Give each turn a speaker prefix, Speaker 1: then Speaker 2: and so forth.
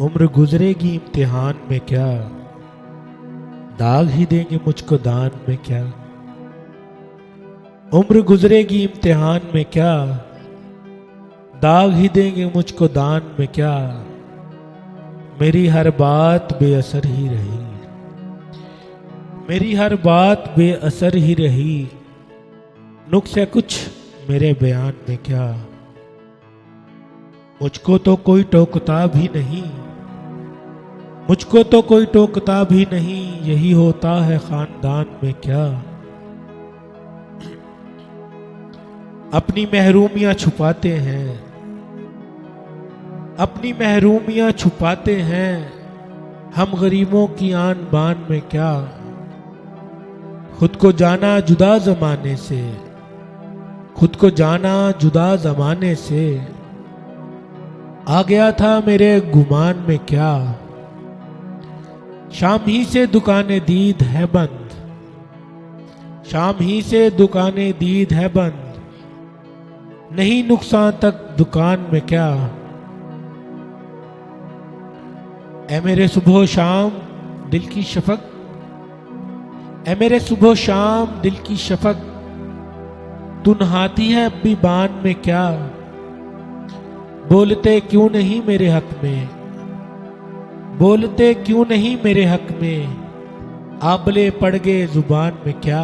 Speaker 1: उम्र गुजरेगी इम्तिहान में क्या, दाग ही देंगे मुझको दान में क्या। उम्र गुजरेगी इम्तिहान में क्या, दाग ही देंगे मुझको दान में क्या। मेरी हर बात बेअसर ही रही, मेरी हर बात बेअसर ही रही। नुक्स है कुछ मेरे बयान में क्या। मुझको तो कोई टोकता भी नहीं, मुझको तो कोई टोकता भी नहीं। यही होता है खानदान में क्या। अपनी महरूमियां छुपाते हैं, अपनी महरूमियां छुपाते हैं। हम गरीबों की आन बान में क्या। खुद को जाना जुदा जमाने से, खुद को जाना जुदा जमाने से। आ गया था मेरे गुमान में क्या। शाम ही से दुकानें दीद है बंद, शाम ही से दुकानें दीद है बंद। नहीं नुकसान तक दुकान में क्या। ऐ मेरे सुबह शाम दिल की शफक, ऐ मेरे सुबह शाम दिल की शफक। तू नहाती है अब भी बान में क्या। बोलते क्यों नहीं मेरे हक में, बोलते क्यों नहीं मेरे हक में। आबले पड़ गए जुबान में क्या।